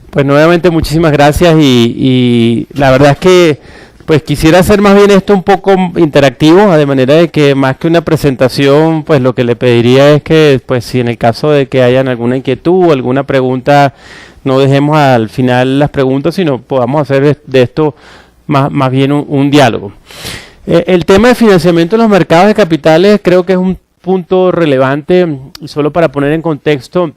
Pues nuevamente muchísimas gracias y la verdad es que pues quisiera hacer más bien esto un poco interactivo, de manera de que más que una presentación, pues lo que le pediría es que pues si en el caso de que hayan alguna inquietud o alguna pregunta, no dejemos al final las preguntas, sino podamos hacer de esto más bien un diálogo. El tema de financiamiento en los mercados de capitales creo que es un punto relevante, y solo para poner en contexto,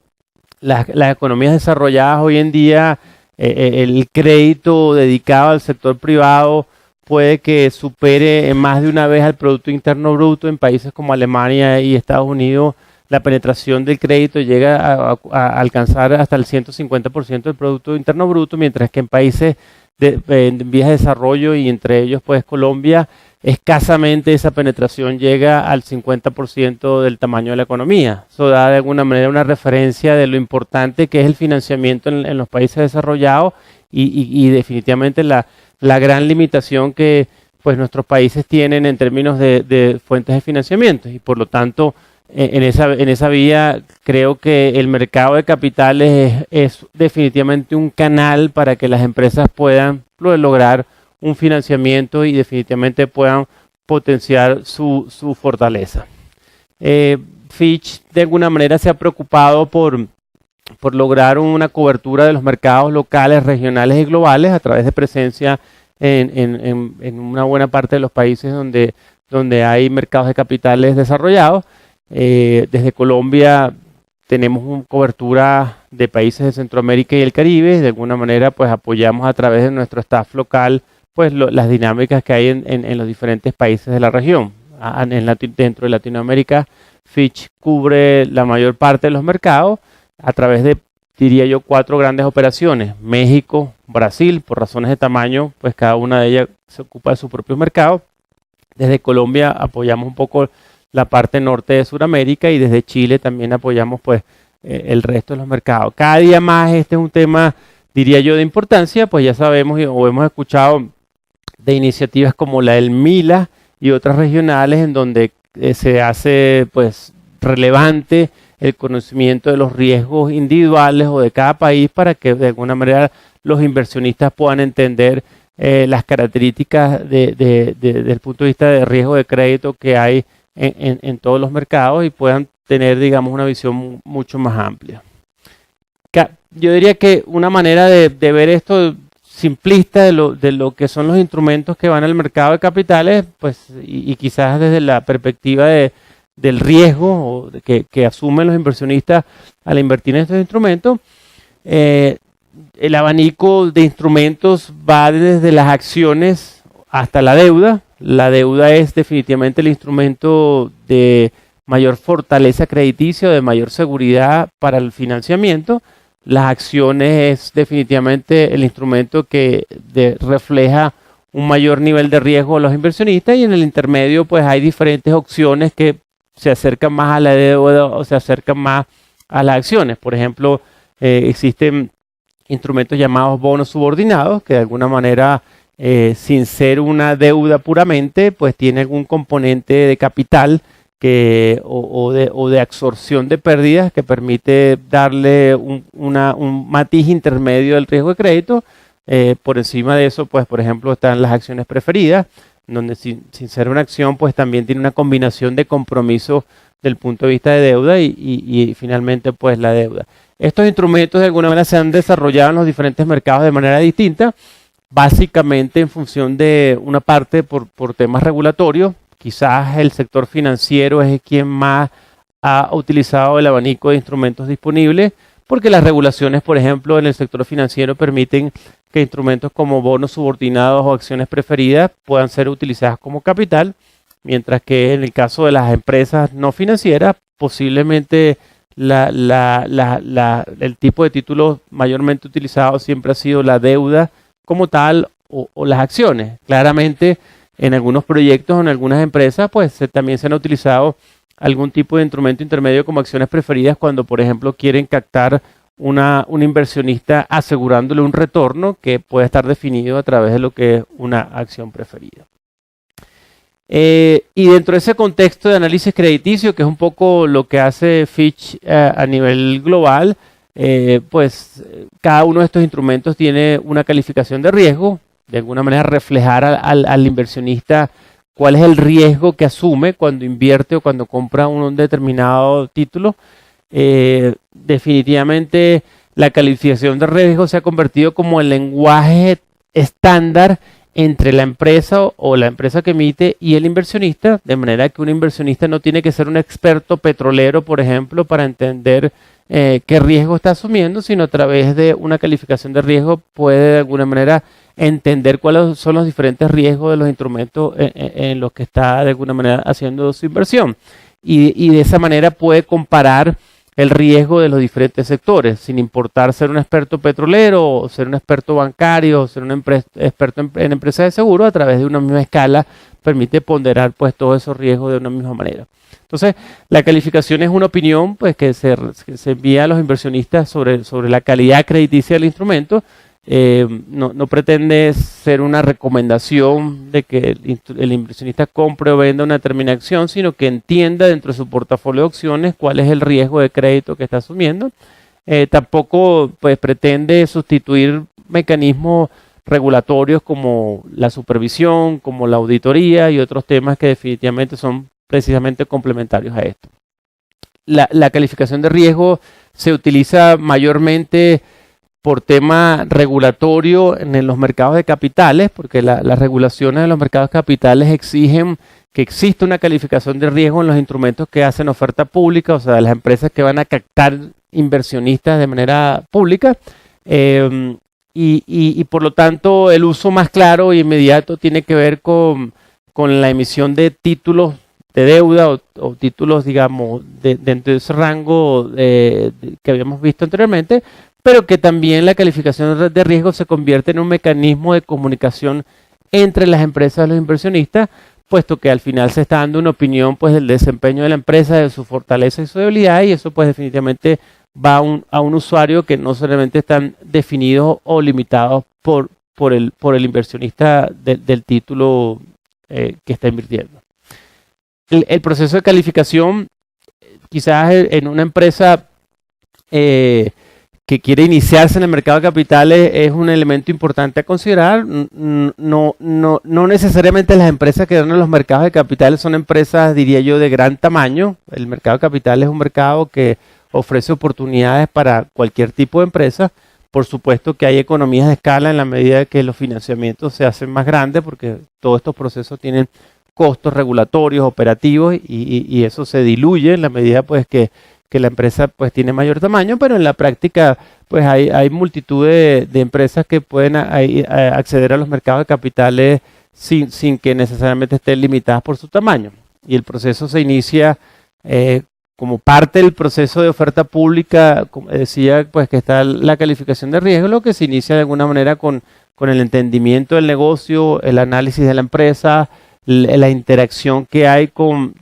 las economías desarrolladas hoy en día, el crédito dedicado al sector privado puede que supere más de una vez al Producto Interno Bruto. En países como Alemania y Estados Unidos, la penetración del crédito llega a alcanzar hasta el 150% del Producto Interno Bruto, mientras que en países en vías de desarrollo, y entre ellos pues Colombia, escasamente esa penetración llega al 50% del tamaño de la economía. Eso da de alguna manera una referencia de lo importante que es el financiamiento en los países desarrollados y definitivamente la gran limitación que pues nuestros países tienen en términos de fuentes de financiamiento, y por lo tanto en esa vía creo que el mercado de capitales es definitivamente un canal para que las empresas puedan lograr un financiamiento y definitivamente puedan potenciar su fortaleza. Fitch de alguna manera se ha preocupado por lograr una cobertura de los mercados locales, regionales y globales a través de presencia en una buena parte de los países donde hay mercados de capitales desarrollados. Desde Colombia tenemos una cobertura de países de Centroamérica y el Caribe. De alguna manera pues apoyamos a través de nuestro staff local pues las dinámicas que hay en los diferentes países de la región. Dentro de Latinoamérica, Fitch cubre la mayor parte de los mercados a través de, diría yo, 4 grandes operaciones: México, Brasil, por razones de tamaño, pues cada una de ellas se ocupa de su propio mercado. Desde Colombia apoyamos un poco la parte norte de Sudamérica, y desde Chile también apoyamos pues el resto de los mercados. Cada día más este es un tema, diría yo, de importancia, pues ya sabemos o hemos escuchado de iniciativas como la del MILA y otras regionales en donde se hace pues relevante el conocimiento de los riesgos individuales o de cada país, para que de alguna manera los inversionistas puedan entender las características desde el punto de vista de riesgo de crédito que hay en todos los mercados, y puedan tener, digamos, una visión mucho más amplia. Yo diría que una manera de ver esto simplista de lo que son los instrumentos que van al mercado de capitales, pues, y quizás desde la perspectiva del riesgo que asumen los inversionistas al invertir en estos instrumentos, el abanico de instrumentos va desde las acciones hasta la deuda. La deuda es definitivamente el instrumento de mayor fortaleza crediticia, de mayor seguridad para el financiamiento. Las acciones es definitivamente el instrumento que refleja un mayor nivel de riesgo a los inversionistas, y en el intermedio pues hay diferentes opciones que se acercan más a la deuda o se acercan más a las acciones. Por ejemplo, existen instrumentos llamados bonos subordinados, que de alguna manera, sin ser una deuda puramente, pues tiene algún componente de capital o de absorción de pérdidas que permite darle un matiz intermedio del riesgo de crédito. Por encima de eso, pues por ejemplo, están las acciones preferidas, donde sin ser una acción, pues también tiene una combinación de compromiso del punto de vista de deuda y finalmente pues la deuda. Estos instrumentos de alguna manera se han desarrollado en los diferentes mercados de manera distinta, básicamente en función de una parte por temas regulatorios. Quizás el sector financiero es quien más ha utilizado el abanico de instrumentos disponibles, porque las regulaciones, por ejemplo, en el sector financiero permiten que instrumentos como bonos subordinados o acciones preferidas puedan ser utilizadas como capital, mientras que en el caso de las empresas no financieras, posiblemente el tipo de títulos mayormente utilizado siempre ha sido la deuda como tal o las acciones. Claramente, en algunos proyectos o en algunas empresas, pues también se han utilizado algún tipo de instrumento intermedio como acciones preferidas cuando, por ejemplo, quieren captar un inversionista asegurándole un retorno que puede estar definido a través de lo que es una acción preferida. Y dentro de ese contexto de análisis crediticio, que es un poco lo que hace Fitch a nivel global, cada uno de estos instrumentos tiene una calificación de riesgo, de alguna manera reflejar al inversionista cuál es el riesgo que asume cuando invierte o cuando compra un determinado título. Definitivamente la calificación de riesgo se ha convertido como el lenguaje estándar entre la empresa o la empresa que emite y el inversionista, de manera que un inversionista no tiene que ser un experto petrolero, por ejemplo, para entender qué riesgo está asumiendo, sino a través de una calificación de riesgo puede de alguna manera entender cuáles son los diferentes riesgos de los instrumentos en los que está de alguna manera haciendo su inversión. Y de esa manera puede comparar el riesgo de los diferentes sectores, sin importar ser un experto petrolero, o ser un experto bancario, o ser un experto en empresas de seguro, a través de una misma escala permite ponderar pues todos esos riesgos de una misma manera. Entonces, la calificación es una opinión pues que se envía a los inversionistas sobre la calidad crediticia del instrumento. No pretende ser una recomendación de que el inversionista compre o venda una determinada acción, sino que entienda dentro de su portafolio de opciones cuál es el riesgo de crédito que está asumiendo. Tampoco pues, pretende sustituir mecanismos regulatorios como la supervisión, como la auditoría y otros temas que definitivamente son precisamente complementarios a esto. La calificación de riesgo se utiliza mayormente por tema regulatorio en los mercados de capitales, porque las regulaciones de los mercados de capitales exigen que exista una calificación de riesgo en los instrumentos que hacen oferta pública, o sea, las empresas que van a captar inversionistas de manera pública, y por lo tanto el uso más claro e inmediato tiene que ver con la emisión de títulos de deuda o títulos, digamos, dentro de ese rango que habíamos visto anteriormente, pero que también la calificación de riesgo se convierte en un mecanismo de comunicación entre las empresas y los inversionistas, puesto que al final se está dando una opinión pues del desempeño de la empresa, de su fortaleza y su debilidad, y eso pues definitivamente va a un usuario que no solamente están definidos o limitados por el inversionista del título que está invirtiendo. El proceso de calificación, quizás en una empresa que quiere iniciarse en el mercado de capitales, es un elemento importante a considerar. No necesariamente las empresas que dan en los mercados de capitales son empresas, diría yo, de gran tamaño. El mercado de capitales es un mercado que ofrece oportunidades para cualquier tipo de empresa. Por supuesto que hay economías de escala en la medida que los financiamientos se hacen más grandes, porque todos estos procesos tienen costos regulatorios, operativos, y eso se diluye en la medida pues que la empresa pues tiene mayor tamaño, pero en la práctica pues hay multitud de empresas que pueden acceder a los mercados de capitales sin que necesariamente estén limitadas por su tamaño. Y el proceso se inicia como parte del proceso de oferta pública, como decía, pues que está la calificación de riesgo, lo que se inicia de alguna manera con el entendimiento del negocio, el análisis de la empresa, la interacción que hay con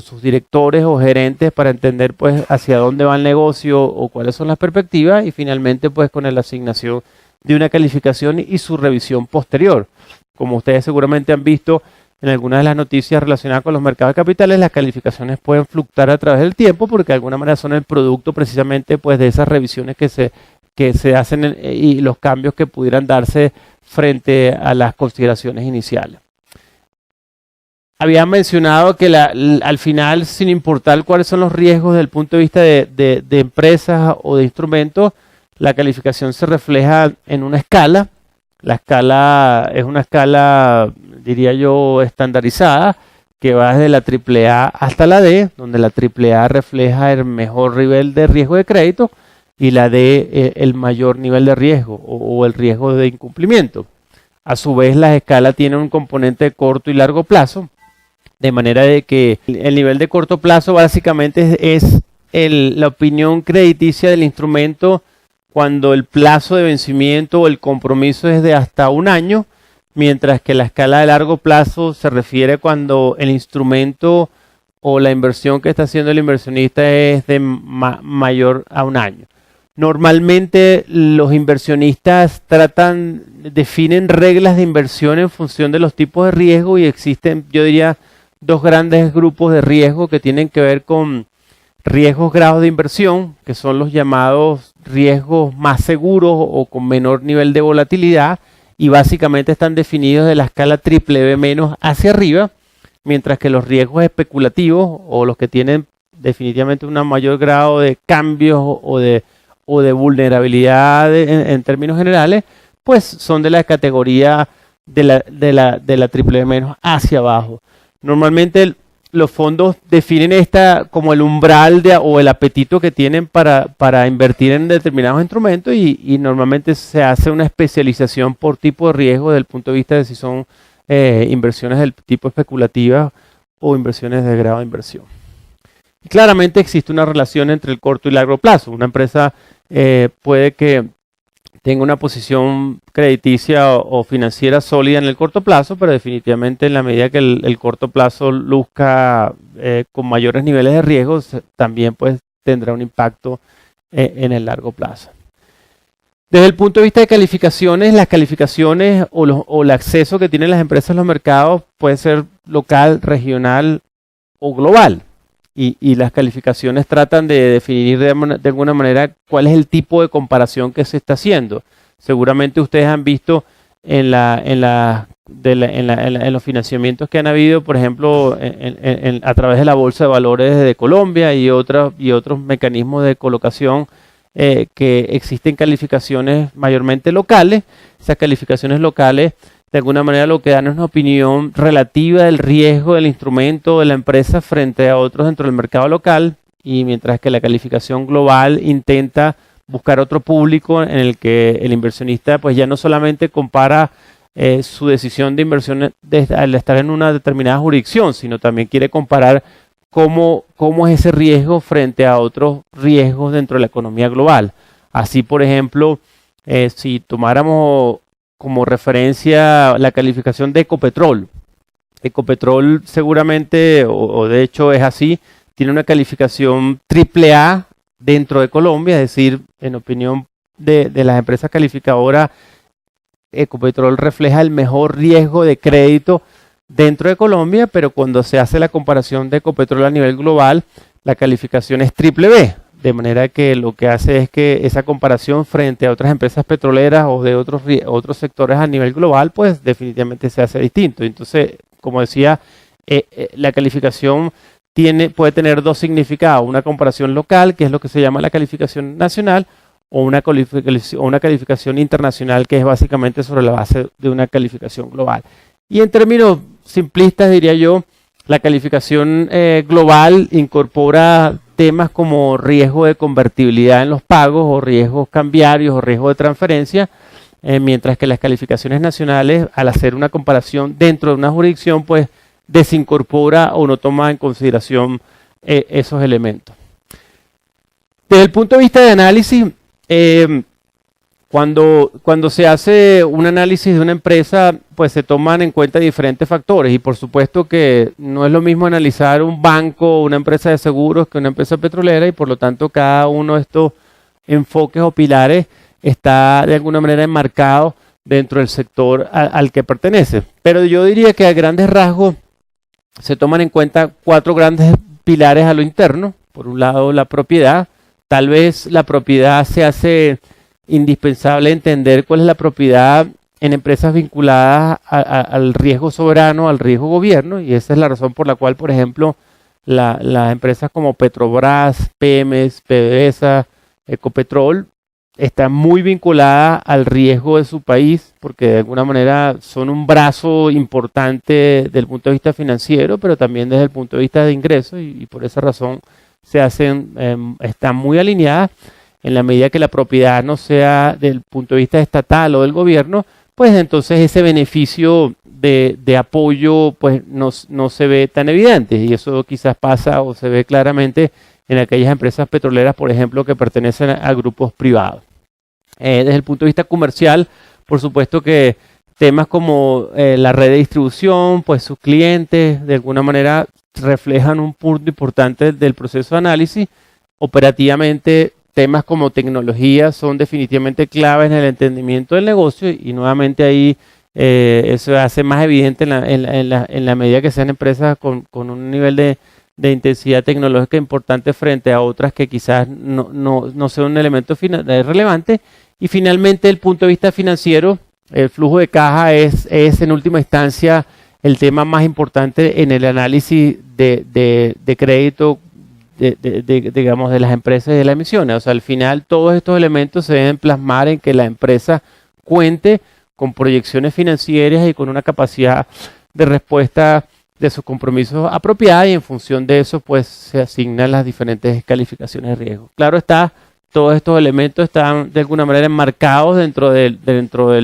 sus directores o gerentes para entender pues hacia dónde va el negocio o cuáles son las perspectivas, y finalmente pues con la asignación de una calificación y su revisión posterior. Como ustedes seguramente han visto en algunas de las noticias relacionadas con los mercados de capitales, las calificaciones pueden fluctuar a través del tiempo porque de alguna manera son el producto precisamente pues de esas revisiones que se hacen y los cambios que pudieran darse frente a las consideraciones iniciales. Había mencionado que al final, sin importar cuáles son los riesgos desde el punto de vista de empresas o de instrumentos, la calificación se refleja en una escala. La escala es una escala, diría yo, estandarizada, que va desde la AAA hasta la D, donde la AAA refleja el mejor nivel de riesgo de crédito y la D el mayor nivel de riesgo o el riesgo de incumplimiento. A su vez, las escalas tienen un componente de corto y largo plazo, de manera de que el nivel de corto plazo básicamente es la opinión crediticia del instrumento cuando el plazo de vencimiento o el compromiso es de hasta un año, mientras que la escala de largo plazo se refiere cuando el instrumento o la inversión que está haciendo el inversionista es de mayor a un año. Normalmente los inversionistas definen reglas de inversión en función de los tipos de riesgo, y existen, yo diría, dos grandes grupos de riesgo que tienen que ver con riesgos grados de inversión, que son los llamados riesgos más seguros o con menor nivel de volatilidad, y básicamente están definidos de la escala triple B menos hacia arriba, mientras que los riesgos especulativos o los que tienen definitivamente un mayor grado de cambios o de vulnerabilidad en términos generales, pues son de la categoría de la triple B menos hacia abajo. Normalmente los fondos definen esta como el umbral o el apetito que tienen para invertir en determinados instrumentos y normalmente se hace una especialización por tipo de riesgo desde el punto de vista de si son inversiones del tipo especulativa o inversiones de grado de inversión. Y claramente existe una relación entre el corto y largo plazo. Una empresa puede que tenga una posición crediticia o financiera sólida en el corto plazo, pero definitivamente en la medida que el corto plazo luzca con mayores niveles de riesgo, también pues tendrá un impacto en el largo plazo. Desde el punto de vista de calificaciones, las calificaciones o el acceso que tienen las empresas a los mercados puede ser local, regional o global. Y las calificaciones tratan de definir de alguna manera cuál es el tipo de comparación que se está haciendo. Seguramente ustedes han visto en los financiamientos que han habido, por ejemplo, a través de la Bolsa de Valores de Colombia y otros mecanismos de colocación, que existen calificaciones mayormente locales. Esas calificaciones locales de alguna manera lo que dan es una opinión relativa del riesgo del instrumento de la empresa frente a otros dentro del mercado local, y mientras que la calificación global intenta buscar otro público en el que el inversionista pues ya no solamente compara su decisión de inversión al estar en una determinada jurisdicción, sino también quiere comparar cómo es ese riesgo frente a otros riesgos dentro de la economía global. Así, por ejemplo, si tomáramos como referencia la calificación de Ecopetrol. Ecopetrol seguramente, o de hecho es así, tiene una calificación AAA dentro de Colombia, es decir, en opinión de las empresas calificadoras, Ecopetrol refleja el mejor riesgo de crédito dentro de Colombia, pero cuando se hace la comparación de Ecopetrol a nivel global, la calificación es triple B. De manera que lo que hace es que esa comparación frente a otras empresas petroleras o de otros sectores a nivel global, pues definitivamente se hace distinto. Entonces, como decía, la calificación puede tener dos significados: una comparación local, que es lo que se llama la calificación nacional, o una calificación internacional, que es básicamente sobre la base de una calificación global. Y en términos simplistas diría yo, la calificación global incorpora temas como riesgo de convertibilidad en los pagos, o riesgos cambiarios, o riesgo de transferencia, mientras que las calificaciones nacionales, al hacer una comparación dentro de una jurisdicción, pues desincorpora o no toma en consideración esos elementos. Desde el punto de vista de análisis, cuando se hace un análisis de una empresa, pues se toman en cuenta diferentes factores, y por supuesto que no es lo mismo analizar un banco o una empresa de seguros que una empresa petrolera, y por lo tanto cada uno de estos enfoques o pilares está de alguna manera enmarcado dentro del sector al que pertenece. Pero yo diría que a grandes rasgos se toman en cuenta 4 grandes pilares a lo interno. Por un lado, la propiedad. Tal vez la propiedad se hace indispensable entender cuál es la propiedad en empresas vinculadas al riesgo soberano, al riesgo gobierno, y esa es la razón por la cual, por ejemplo, las empresas como Petrobras, Pemex, PDVSA, Ecopetrol están muy vinculadas al riesgo de su país, porque de alguna manera son un brazo importante desde el punto de vista financiero, pero también desde el punto de vista de ingresos, y por esa razón están muy alineadas. En la medida que la propiedad no sea del punto de vista estatal o del gobierno, pues entonces ese beneficio de apoyo pues no se ve tan evidente, y eso quizás pasa o se ve claramente en aquellas empresas petroleras, por ejemplo, que pertenecen a grupos privados. Desde el punto de vista comercial, por supuesto que temas como la red de distribución, pues sus clientes de alguna manera reflejan un punto importante del proceso de análisis. Operativamente, temas como tecnología son definitivamente claves en el entendimiento del negocio, y nuevamente ahí eso hace más evidente en la medida que sean empresas con un nivel de de intensidad tecnológica importante frente a otras que quizás no sea un elemento relevante. Y finalmente, el punto de vista financiero, el flujo de caja es en última instancia el tema más importante en el análisis de crédito digamos, de las empresas y de las emisiones. O sea, al final todos estos elementos se deben plasmar en que la empresa cuente con proyecciones financieras y con una capacidad de respuesta de sus compromisos apropiada, y en función de eso pues se asignan las diferentes calificaciones de riesgo. Claro está, todos estos elementos están de alguna manera enmarcados dentro del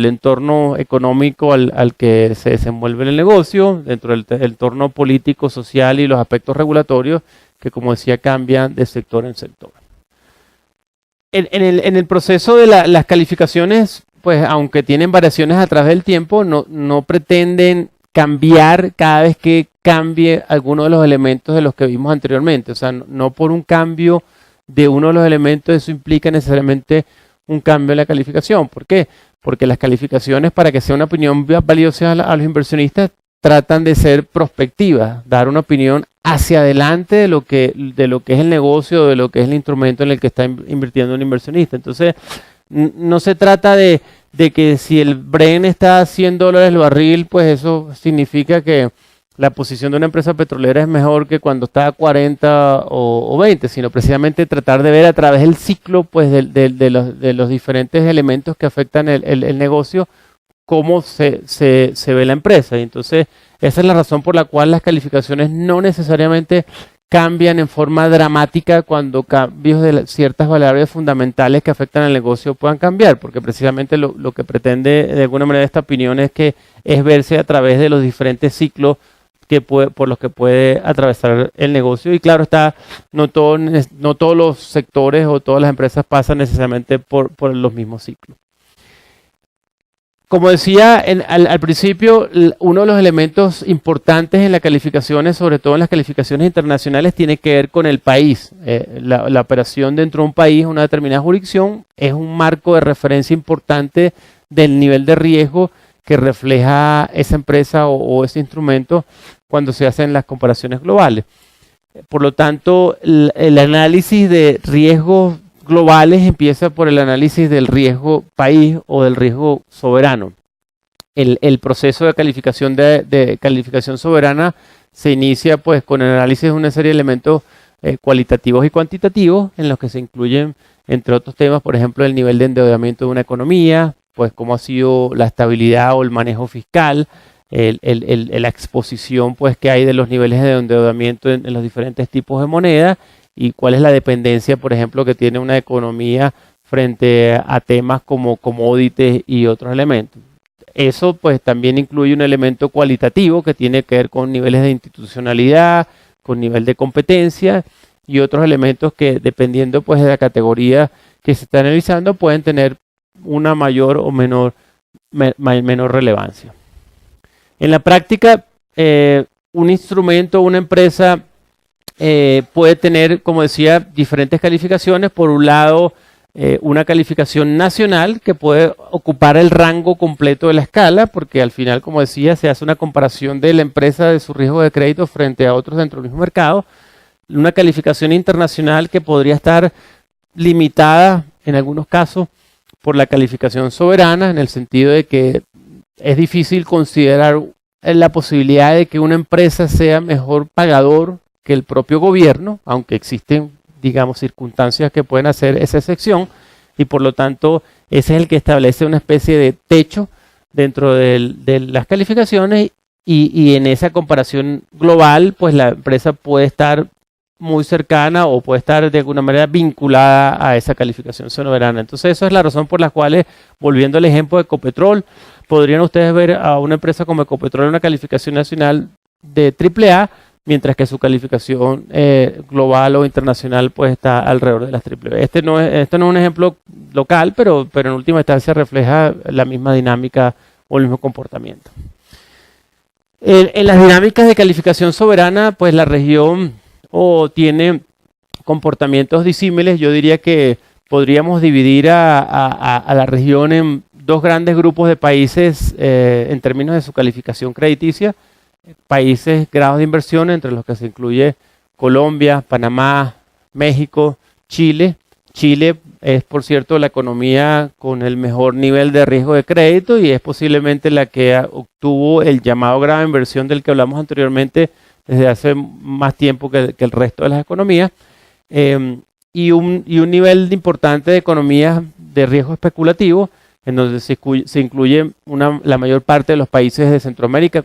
entorno económico al que se desenvuelve el negocio, dentro del entorno político, social y los aspectos regulatorios que, como decía, cambian de sector en sector. En el proceso de las calificaciones, pues aunque tienen variaciones a través del tiempo, no pretenden cambiar cada vez que cambie alguno de los elementos de los que vimos anteriormente. O sea, no por un cambio de uno de los elementos eso implica necesariamente un cambio en la calificación. ¿Por qué? Porque las calificaciones, para que sea una opinión valiosa a los inversionistas, tratan de ser prospectivas, dar una opinión hacia adelante de lo que es el negocio, de lo que es el instrumento en el que está invirtiendo un inversionista. Entonces, no se trata de que si el Brent está a $100 el barril, pues eso significa que la posición de una empresa petrolera es mejor que cuando está a 40 o 20, sino precisamente tratar de ver a través del ciclo pues, de los diferentes elementos que afectan el negocio, cómo se ve la empresa. Y entonces esa es la razón por la cual las calificaciones no necesariamente cambian en forma dramática cuando cambios de ciertas variables fundamentales que afectan al negocio puedan cambiar, porque precisamente lo que pretende de alguna manera esta opinión es verse a través de los diferentes ciclos por los que puede atravesar el negocio. Y claro está, no todos los sectores o todas las empresas pasan necesariamente por los mismos ciclos. Como decía al principio, uno de los elementos importantes en las calificaciones, sobre todo en las calificaciones internacionales, tiene que ver con el país. La operación dentro de un país, una determinada jurisdicción, es un marco de referencia importante del nivel de riesgo que refleja esa empresa o ese instrumento cuando se hacen las comparaciones globales. Por lo tanto, el análisis de riesgos globales empieza por el análisis del riesgo país o del riesgo soberano. El proceso de calificación soberana se inicia pues con el análisis de una serie de elementos cualitativos y cuantitativos, en los que se incluyen, entre otros temas, por ejemplo, el nivel de endeudamiento de una economía, pues cómo ha sido la estabilidad o el manejo fiscal, la exposición pues que hay de los niveles de endeudamiento en los diferentes tipos de moneda, y cuál es la dependencia, por ejemplo, que tiene una economía frente a temas como commodities y otros elementos. Eso pues también incluye un elemento cualitativo que tiene que ver con niveles de institucionalidad, con nivel de competencia y otros elementos que, dependiendo pues de la categoría que se está analizando, pueden tener una mayor o menor relevancia. En la práctica, un instrumento, una empresa puede tener, como decía, diferentes calificaciones. Por un lado, una calificación nacional que puede ocupar el rango completo de la escala, porque al final, como decía, se hace una comparación de la empresa, de su riesgo de crédito frente a otros dentro del mismo mercado. Una calificación internacional que podría estar limitada en algunos casos por la calificación soberana, en el sentido de que es difícil considerar la posibilidad de que una empresa sea mejor pagador que el propio gobierno, aunque existen, digamos, circunstancias que pueden hacer esa excepción, y por lo tanto ese es el que establece una especie de techo dentro de las calificaciones, y en esa comparación global pues la empresa puede estar muy cercana o puede estar de alguna manera vinculada a esa calificación soberana. Entonces esa es la razón por la cual, volviendo al ejemplo de Ecopetrol, podrían ustedes ver a una empresa como Ecopetrol en una calificación nacional de AAA, mientras que su calificación global o internacional pues está alrededor de las AAA. Este no es un ejemplo local, pero en última instancia refleja la misma dinámica o el mismo comportamiento. En las dinámicas de calificación soberana, pues la región tiene comportamientos disímiles. Yo diría que podríamos dividir a la región en dos grandes grupos de países en términos de su calificación crediticia. Países, grados de inversión, entre los que se incluye Colombia, Panamá, México, Chile. Chile es, por cierto, la economía con el mejor nivel de riesgo de crédito y es posiblemente la que obtuvo el llamado grado de inversión del que hablamos anteriormente desde hace más tiempo que el resto de las economías. Y un nivel importante de economías de riesgo especulativo, en donde se incluye la mayor parte de los países de Centroamérica,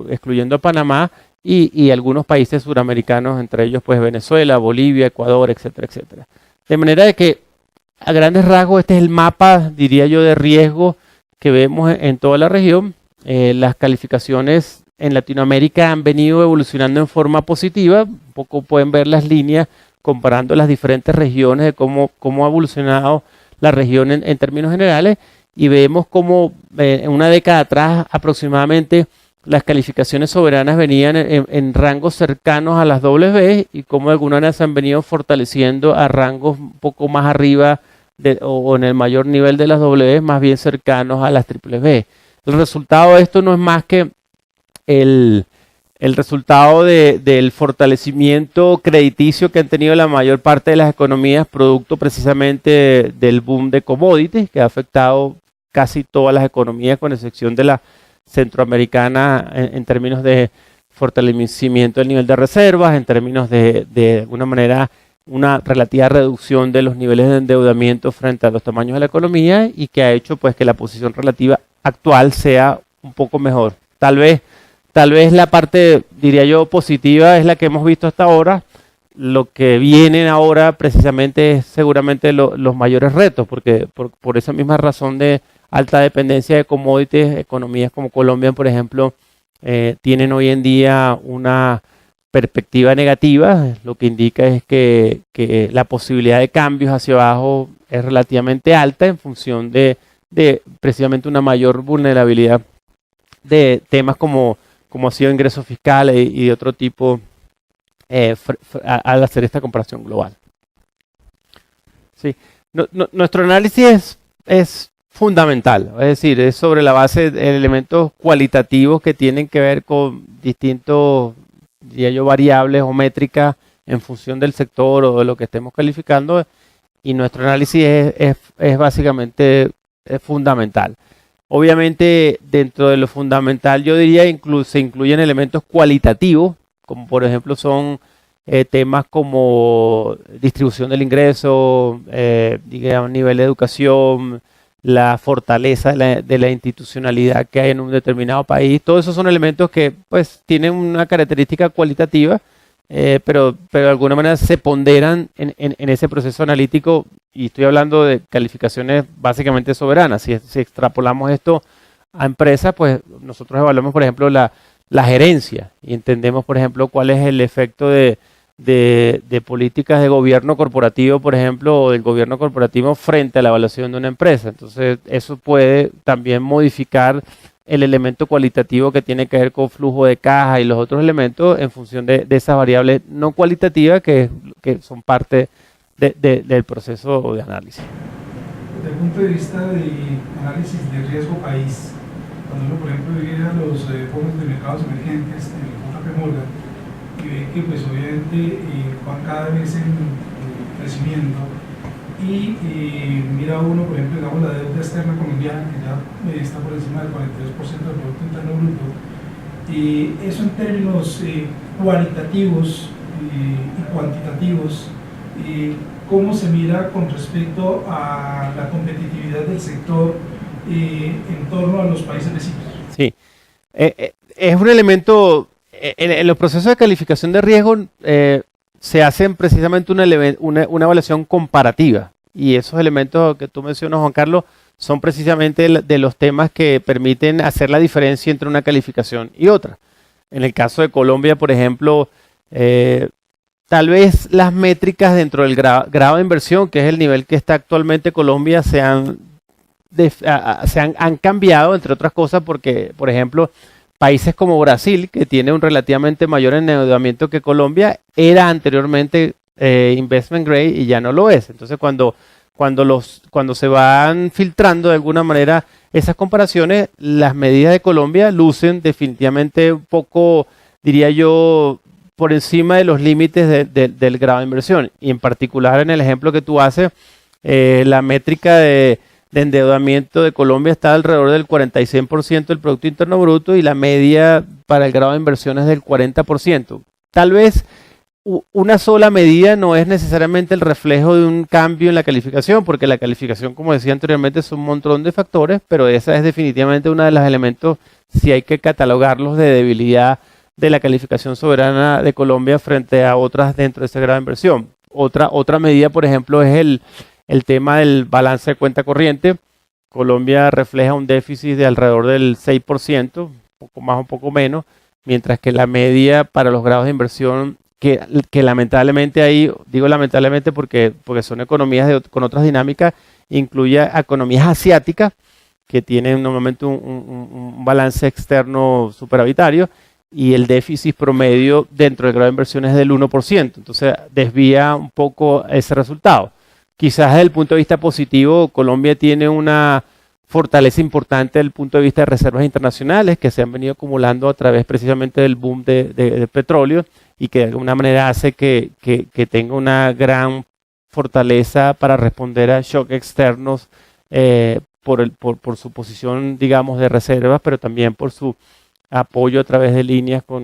excluyendo a Panamá, y algunos países suramericanos, entre ellos pues Venezuela, Bolivia, Ecuador, etcétera, etcétera. De manera de que a grandes rasgos este es el mapa, diría yo, de riesgo que vemos en toda la región. Las calificaciones en Latinoamérica han venido evolucionando en forma positiva. Un poco pueden ver las líneas comparando las diferentes regiones de cómo ha evolucionado la región en términos generales, y vemos cómo en una década atrás aproximadamente las calificaciones soberanas venían en rangos cercanos a las dobles B y cómo de alguna manera se han venido fortaleciendo a rangos un poco más arriba o en el mayor nivel de las dobles B, más bien cercanos a las triples B. El resultado de esto no es más que el resultado del fortalecimiento crediticio que han tenido la mayor parte de las economías, producto precisamente del boom de commodities, que ha afectado casi todas las economías, con excepción de la centroamericana, en términos de fortalecimiento del nivel de reservas, en términos de alguna manera una relativa reducción de los niveles de endeudamiento frente a los tamaños de la economía, y que ha hecho pues que la posición relativa actual sea un poco mejor. Tal vez la parte, diría yo, positiva es la que hemos visto hasta ahora. Lo que vienen ahora precisamente es seguramente los mayores retos, porque por esa misma razón de alta dependencia de commodities, economías como Colombia, por ejemplo, tienen hoy en día una perspectiva negativa, lo que indica es que la posibilidad de cambios hacia abajo es relativamente alta en función de precisamente una mayor vulnerabilidad de temas como ha sido ingresos fiscales y de otro tipo al hacer esta comparación global. Sí. Nuestro análisis es fundamental, es decir, es sobre la base de elementos cualitativos que tienen que ver con distintos, diría yo, variables o métricas en función del sector o de lo que estemos calificando, y nuestro análisis es básicamente fundamental. Obviamente, dentro de lo fundamental, yo diría, se incluyen elementos cualitativos, como por ejemplo son temas como distribución del ingreso, digamos, nivel de educación, la fortaleza de la institucionalidad que hay en un determinado país. Todos esos son elementos que pues tienen una característica cualitativa, pero de alguna manera se ponderan en ese proceso analítico, y estoy hablando de calificaciones básicamente soberanas. Si extrapolamos esto a empresas, pues nosotros evaluamos, por ejemplo, la gerencia, y entendemos, por ejemplo, cuál es el efecto de políticas de gobierno corporativo, por ejemplo, o del gobierno corporativo frente a la evaluación de una empresa. Entonces, eso puede también modificar el elemento cualitativo que tiene que ver con flujo de caja y los otros elementos en función de esas variables no cualitativas que son parte del proceso de análisis. Desde el punto de vista de análisis de riesgo país, cuando uno, por ejemplo, viene a los fondos de mercados emergentes, el JP Morgan, y ve que pues obviamente van cada vez en crecimiento, y mira uno, por ejemplo, digamos, la deuda externa colombiana, que ya está por encima del 42% del Producto Interno Bruto, y eso en términos cualitativos y cuantitativos, ¿cómo se mira con respecto a la competitividad del sector en torno a los países vecinos? Sí, es un elemento, en los procesos de calificación de riesgo se hacen precisamente una evaluación comparativa, y esos elementos que tú mencionas, Juan Carlos, son precisamente de los temas que permiten hacer la diferencia entre una calificación y otra. En el caso de Colombia, por ejemplo, tal vez las métricas dentro del grado de inversión, que es el nivel que está actualmente Colombia, han cambiado, entre otras cosas, porque, por ejemplo, países como Brasil, que tiene un relativamente mayor endeudamiento que Colombia, era anteriormente investment grade y ya no lo es. Entonces, cuando se van filtrando de alguna manera esas comparaciones, las medidas de Colombia lucen definitivamente un poco, diría yo, por encima de los límites del grado de inversión. Y en particular en el ejemplo que tú haces, la métrica de endeudamiento de Colombia está alrededor del 46% del Producto Interno Bruto y la media para el grado de inversión es del 40%. Tal vez una sola medida no es necesariamente el reflejo de un cambio en la calificación, porque la calificación, como decía anteriormente, es un montón de factores, pero esa es definitivamente uno de los elementos, si hay que catalogarlos, de debilidad de la calificación soberana de Colombia frente a otras dentro de ese grado de inversión. Otra medida, por ejemplo, es el tema del balance de cuenta corriente. Colombia refleja un déficit de alrededor del 6%, un poco más o un poco menos, mientras que la media para los grados de inversión, que lamentablemente ahí, digo lamentablemente porque son economías con otras dinámicas, incluye economías asiáticas que tienen normalmente un balance externo superavitario y el déficit promedio dentro del grado de inversión es del 1%, entonces desvía un poco ese resultado. Quizás desde el punto de vista positivo, Colombia tiene una fortaleza importante desde el punto de vista de reservas internacionales que se han venido acumulando a través precisamente del boom de petróleo y que de alguna manera hace que tenga una gran fortaleza para responder a shocks externos por su posición, digamos, de reservas, pero también por su apoyo a través de líneas por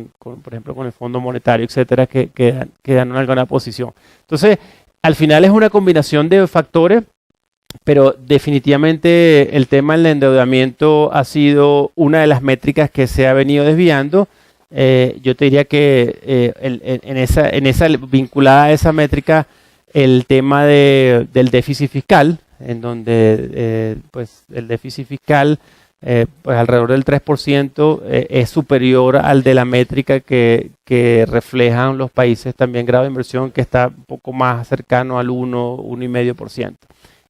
ejemplo, con el Fondo Monetario, etcétera, que dan una buena posición. Entonces, al final es una combinación de factores, pero definitivamente el tema del endeudamiento ha sido una de las métricas que se ha venido desviando. Yo te diría que en esa vinculada a esa métrica, el tema del déficit fiscal, en donde pues el déficit fiscal pues alrededor del 3% es superior al de la métrica que reflejan los países también grado de inversión, que está un poco más cercano al 1,5%.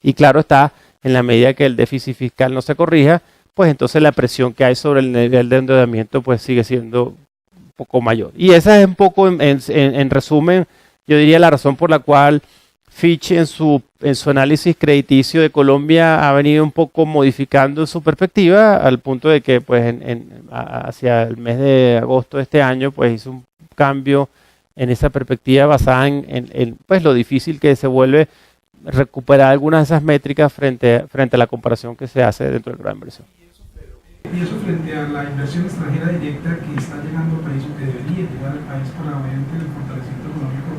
Y claro está, en la medida que el déficit fiscal no se corrija, pues entonces la presión que hay sobre el nivel de endeudamiento pues sigue siendo un poco mayor. Y esa es un poco, en resumen, yo diría la razón por la cual Fitch en su análisis crediticio de Colombia ha venido un poco modificando su perspectiva al punto de que pues hacia el mes de agosto de este año pues hizo un cambio en esa perspectiva basada en pues lo difícil que se vuelve recuperar algunas de esas métricas frente a la comparación que se hace dentro del grado de inversión. Y eso frente a la inversión extranjera directa que está llegando al país o que debería llegar al país para obviamente el fortalecimiento económico,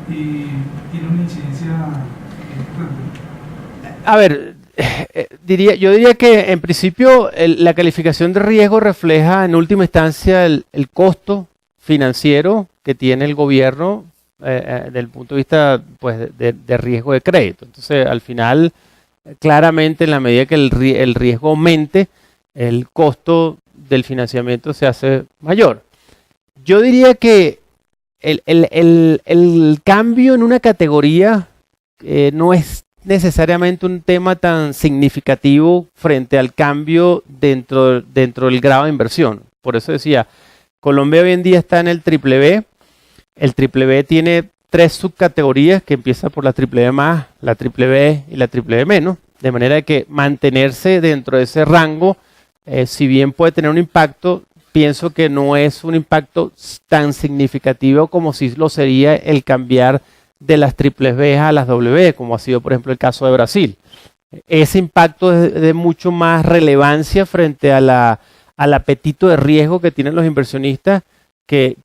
y tiene una incidencia importante. A ver, yo diría que en principio la calificación de riesgo refleja en última instancia el costo financiero que tiene el gobierno desde el punto de vista pues, de riesgo de crédito. Entonces, al final, claramente en la medida que el riesgo aumente, el costo del financiamiento se hace mayor. Yo diría que el cambio en una categoría no es necesariamente un tema tan significativo frente al cambio dentro del grado de inversión. Por eso decía, Colombia hoy en día está en el triple B. El triple B tiene 3 subcategorías que empiezan por la triple B más, la triple B y la triple B menos, de manera que mantenerse dentro de ese rango, si bien puede tener un impacto, pienso que no es un impacto tan significativo como si lo sería el cambiar de las triples B a las doble B, como ha sido por ejemplo el caso de Brasil. Ese impacto es de mucho más relevancia frente al apetito de riesgo que tienen los inversionistas que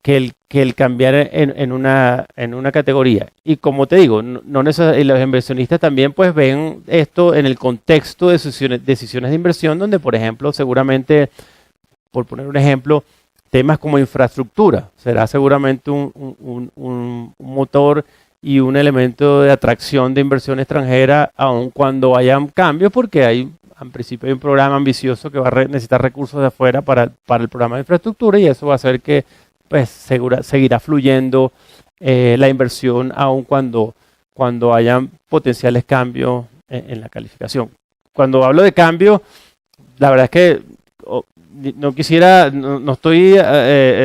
el cambiar en una categoría. Y como te digo, no necesariamente, los inversionistas también pues ven esto en el contexto de decisiones de inversión, donde por ejemplo seguramente, por poner un ejemplo, temas como infraestructura será seguramente un motor y un elemento de atracción de inversión extranjera, aun cuando haya cambios, porque en principio hay un programa ambicioso que va a necesitar recursos de afuera para el programa de infraestructura, y eso va a hacer que pues seguirá fluyendo la inversión aun cuando hayan potenciales cambios en la calificación. Cuando hablo de cambio, la verdad es que no estoy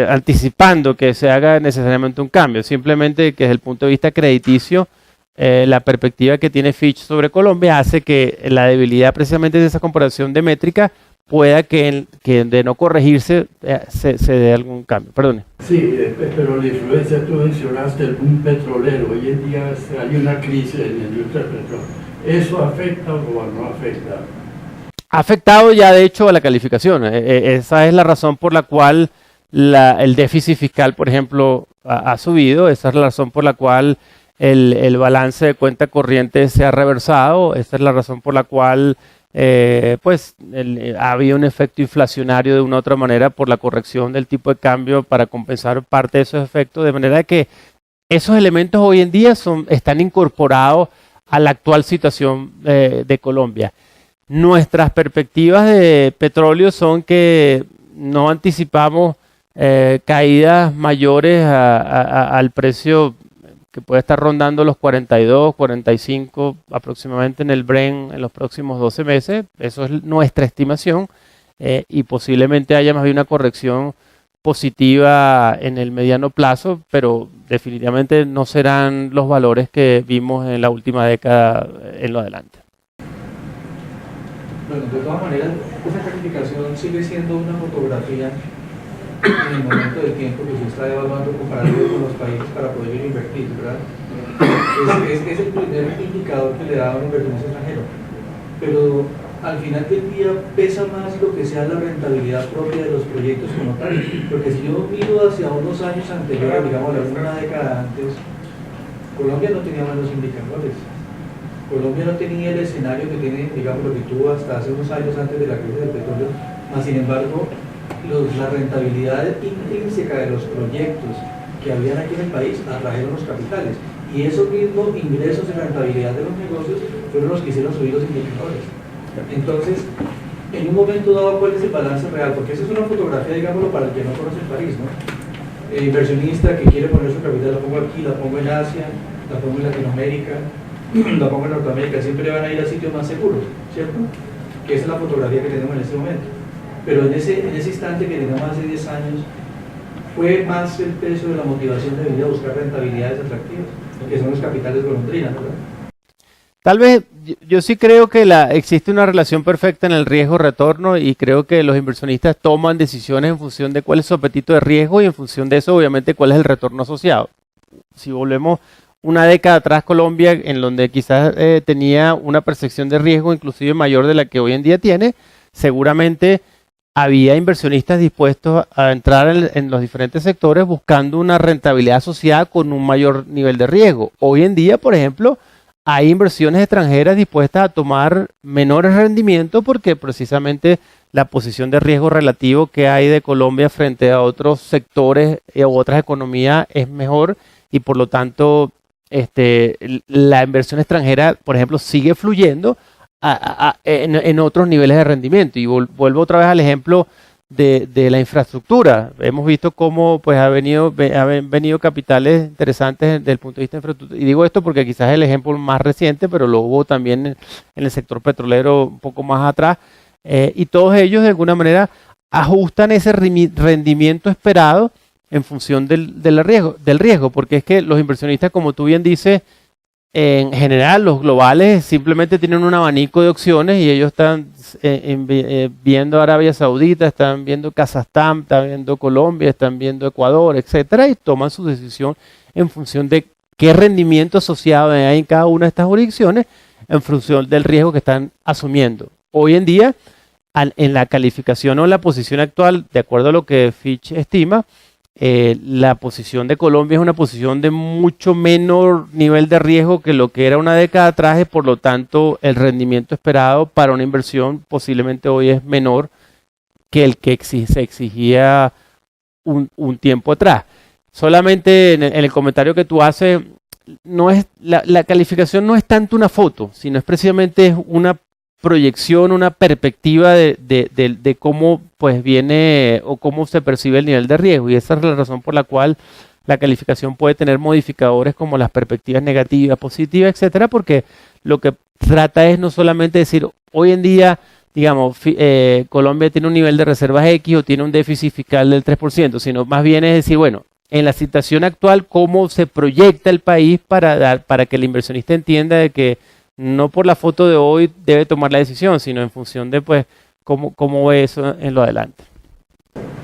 anticipando que se haga necesariamente un cambio, simplemente que desde el punto de vista crediticio, la perspectiva que tiene Fitch sobre Colombia hace que la debilidad precisamente de esa comparación de métrica pueda que de no corregirse se dé algún cambio. Perdone. Sí, pero la influencia, tú mencionaste el boom petrolero. Hoy en día hay una crisis en la industria del petróleo. ¿Eso afecta o no afecta? Ha afectado ya de hecho a la calificación. Esa es la razón por la cual el déficit fiscal, por ejemplo, ha subido. Esa es la razón por la cual el balance de cuenta corriente se ha reversado. Esa es la razón por la cual ha habido un efecto inflacionario de una u otra manera por la corrección del tipo de cambio para compensar parte de esos efectos. De manera que esos elementos hoy en día están incorporados a la actual situación de Colombia. Nuestras perspectivas de petróleo son que no anticipamos caídas mayores al precio que puede estar rondando los 42, 45 aproximadamente en el Brent en los próximos 12 meses. Eso es nuestra estimación y posiblemente haya más bien una corrección positiva en el mediano plazo, pero definitivamente no serán los valores que vimos en la última década en lo adelante. Bueno, de todas maneras, esa calificación sigue siendo una fotografía en el momento del tiempo que se está evaluando comparativo con los países para poder invertir, ¿verdad? Es el primer indicador que le da a un inversionista extranjero. Pero al final del día pesa más lo que sea la rentabilidad propia de los proyectos como tal. Porque si yo miro hacia unos años anteriores, digamos una década antes, Colombia no tenía buenos indicadores. Colombia no tenía el escenario que tiene, digamos, lo que tuvo hasta hace unos años antes de la crisis del petróleo, mas sin embargo, la rentabilidad intrínseca de los proyectos que habían aquí en el país atrajeron los capitales. Y esos mismos ingresos y rentabilidad de los negocios fueron los que hicieron subir los indicadores. Entonces, en un momento dado, ¿cuál es el balance real? Porque esa es una fotografía, digámoslo, para el que no conoce el país, ¿no? Inversionista que quiere poner su capital, la pongo aquí, la pongo en Asia, la pongo en Latinoamérica, la pongo en Norteamérica, siempre van a ir a sitios más seguros, ¿cierto? Que esa es la fotografía que tenemos en este momento. Pero en ese instante que teníamos hace 10 años, fue más el peso de la motivación de venir a buscar rentabilidades atractivas, que son los capitales golondrinas, ¿verdad? Tal vez, yo sí creo que existe una relación perfecta en el riesgo-retorno y creo que los inversionistas toman decisiones en función de cuál es su apetito de riesgo y en función de eso, obviamente, cuál es el retorno asociado. Si volvemos una década atrás, Colombia, en donde quizás tenía una percepción de riesgo inclusive mayor de la que hoy en día tiene, seguramente había inversionistas dispuestos a entrar en los diferentes sectores buscando una rentabilidad asociada con un mayor nivel de riesgo. Hoy en día, por ejemplo, hay inversiones extranjeras dispuestas a tomar menores rendimientos porque precisamente la posición de riesgo relativo que hay de Colombia frente a otros sectores u otras economías es mejor y por lo tanto la inversión extranjera, por ejemplo, sigue fluyendo en otros niveles de rendimiento. Y vuelvo otra vez al ejemplo de la infraestructura. Hemos visto cómo pues, han venido capitales interesantes desde el punto de vista de infraestructura. Y digo esto porque quizás es el ejemplo más reciente, pero lo hubo también en el sector petrolero un poco más atrás. Y todos ellos, de alguna manera, ajustan ese rendimiento esperado en función del riesgo, porque es que los inversionistas, como tú bien dices, en general los globales simplemente tienen un abanico de opciones y ellos están viendo Arabia Saudita, están viendo Kazajstán, están viendo Colombia, están viendo Ecuador, etcétera, y toman su decisión en función de qué rendimiento asociado hay en cada una de estas jurisdicciones en función del riesgo que están asumiendo. Hoy en día, en la calificación o en la posición actual, de acuerdo a lo que Fitch estima, la posición de Colombia es una posición de mucho menor nivel de riesgo que lo que era una década atrás y por lo tanto el rendimiento esperado para una inversión posiblemente hoy es menor que el que se exigía un tiempo atrás. Solamente en el comentario que tú haces, no es la calificación no es tanto una foto, sino es precisamente una proyección, una perspectiva de cómo pues viene o cómo se percibe el nivel de riesgo, y esa es la razón por la cual la calificación puede tener modificadores como las perspectivas negativas, positivas, etcétera, porque lo que trata es no solamente decir hoy en día, digamos, Colombia tiene un nivel de reservas X o tiene un déficit fiscal del 3%, sino más bien es decir, bueno, en la situación actual, cómo se proyecta el país para que el inversionista entienda de que no por la foto de hoy debe tomar la decisión, sino en función de pues cómo ve eso en lo adelante.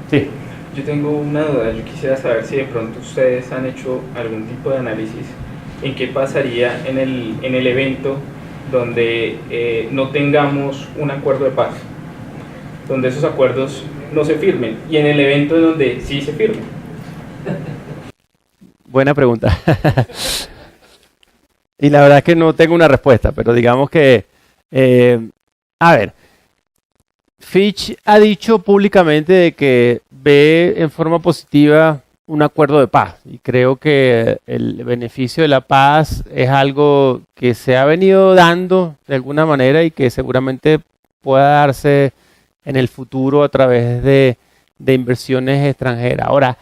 Sí. Yo tengo una duda, yo quisiera saber si de pronto ustedes han hecho algún tipo de análisis en qué pasaría en el evento donde no tengamos un acuerdo de paz, donde esos acuerdos no se firmen, y en el evento en donde sí se firmen. Buena pregunta. Y la verdad es que no tengo una respuesta, pero digamos que, a ver, Fitch ha dicho públicamente de que ve en forma positiva un acuerdo de paz, y creo que el beneficio de la paz es algo que se ha venido dando de alguna manera y que seguramente pueda darse en el futuro a través de inversiones extranjeras. Ahora,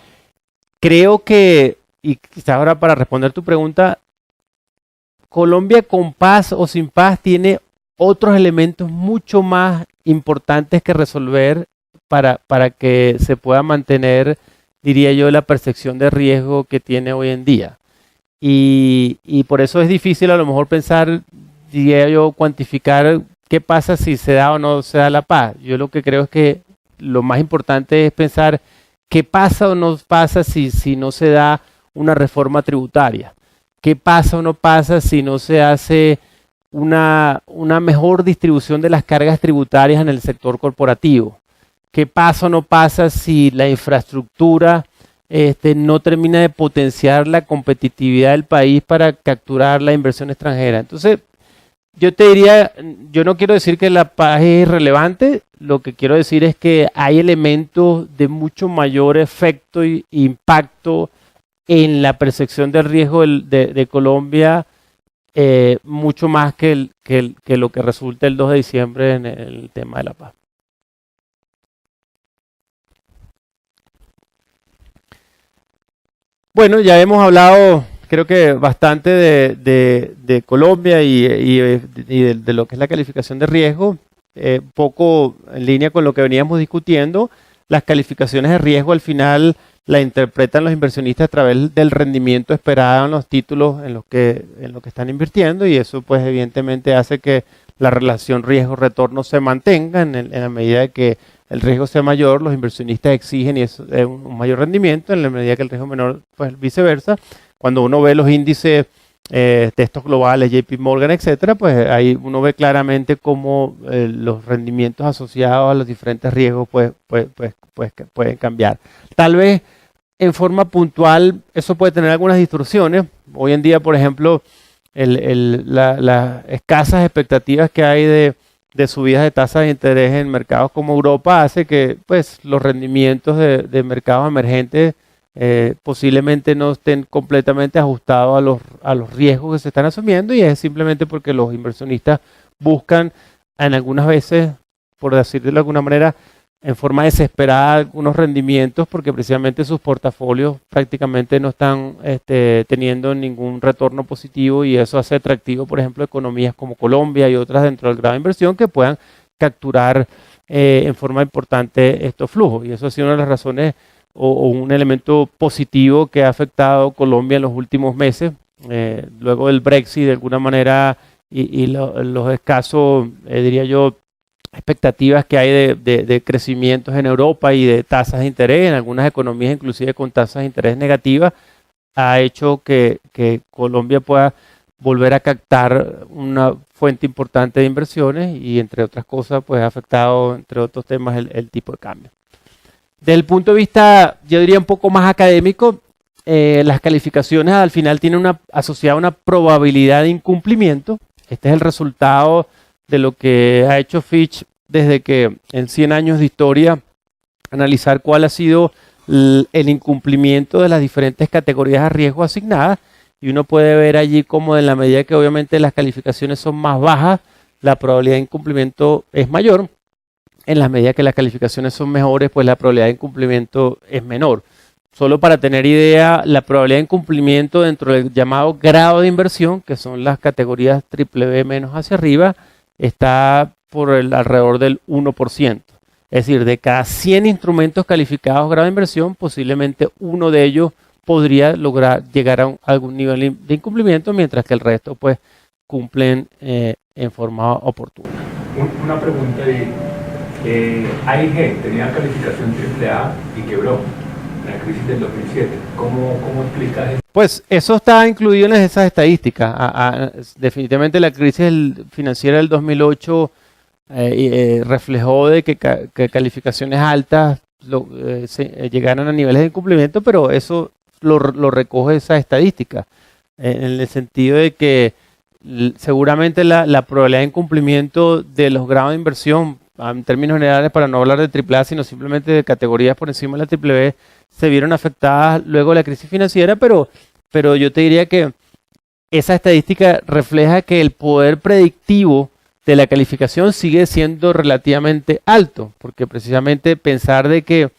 creo que, y quizás ahora para responder tu pregunta, Colombia con paz o sin paz tiene otros elementos mucho más importantes que resolver para que se pueda mantener, diría yo, la percepción de riesgo que tiene hoy en día. Y por eso es difícil a lo mejor pensar, diría yo, cuantificar qué pasa si se da o no se da la paz. Yo lo que creo es que lo más importante es pensar qué pasa o no pasa si no se da una reforma tributaria. ¿Qué pasa o no pasa si no se hace una mejor distribución de las cargas tributarias en el sector corporativo? ¿Qué pasa o no pasa si la infraestructura no termina de potenciar la competitividad del país para capturar la inversión extranjera? Entonces, yo te diría, yo no quiero decir que la paz es irrelevante, lo que quiero decir es que hay elementos de mucho mayor efecto e impacto en la percepción del riesgo de Colombia, mucho más que lo que resulta el 2 de diciembre en el tema de la paz. Bueno, ya hemos hablado, creo que bastante de Colombia y de lo que es la calificación de riesgo, poco en línea con lo que veníamos discutiendo. Las calificaciones de riesgo al final la interpretan los inversionistas a través del rendimiento esperado en los títulos en los que están invirtiendo, y eso pues evidentemente hace que la relación riesgo-retorno se mantenga en la medida de que el riesgo sea mayor, los inversionistas exigen y eso es un mayor rendimiento, en la medida que el riesgo menor, pues viceversa. Cuando uno ve los índices de estos globales, JP Morgan, etcétera, pues ahí uno ve claramente cómo los rendimientos asociados a los diferentes riesgos pueden cambiar. Tal vez en forma puntual eso puede tener algunas distorsiones. Hoy en día, por ejemplo, las escasas expectativas que hay de subidas de tasas de interés en mercados como Europa hace que pues los rendimientos de mercados emergentes posiblemente no estén completamente ajustados a los riesgos que se están asumiendo, y es simplemente porque los inversionistas buscan en algunas veces, por decirlo de alguna manera, en forma desesperada algunos rendimientos porque precisamente sus portafolios prácticamente no están teniendo ningún retorno positivo, y eso hace atractivo, por ejemplo, economías como Colombia y otras dentro del grado de inversión que puedan capturar en forma importante estos flujos. Y eso ha sido una de las razones o un elemento positivo que ha afectado a Colombia en los últimos meses, luego del Brexit de alguna manera y los escasos, diría yo, expectativas que hay de crecimientos en Europa y de tasas de interés, en algunas economías inclusive con tasas de interés negativas, ha hecho que Colombia pueda volver a captar una fuente importante de inversiones y entre otras cosas pues ha afectado entre otros temas el tipo de cambio. Desde el punto de vista, yo diría un poco más académico, las calificaciones al final tienen asociada una probabilidad de incumplimiento. Este es el resultado de lo que ha hecho Fitch desde que en 100 años de historia, analizar cuál ha sido el incumplimiento de las diferentes categorías de riesgo asignadas, y uno puede ver allí como en la medida que obviamente las calificaciones son más bajas, la probabilidad de incumplimiento es mayor. En la medida que las calificaciones son mejores, pues la probabilidad de incumplimiento es menor. Solo para tener idea, la probabilidad de incumplimiento dentro del llamado grado de inversión, que son las categorías BBB menos hacia arriba, está por alrededor del 1%. Es decir, de cada 100 instrumentos calificados grado de inversión, posiblemente uno de ellos podría lograr llegar a algún nivel de incumplimiento, mientras que el resto pues cumplen en forma oportuna. Una pregunta ahí. AIG tenía calificación AAA y quebró en la crisis del 2007. ¿Cómo explicas eso? Pues eso está incluido en esas estadísticas. Definitivamente la crisis financiera del 2008 reflejó de que calificaciones altas llegaron a niveles de incumplimiento, pero eso lo recoge esa estadística, en el sentido de que seguramente la probabilidad de incumplimiento de los grados de inversión, en términos generales, para no hablar de AAA, sino simplemente de categorías por encima de la BBB, se vieron afectadas luego de la crisis financiera, pero yo te diría que esa estadística refleja que el poder predictivo de la calificación sigue siendo relativamente alto, porque precisamente pensar de que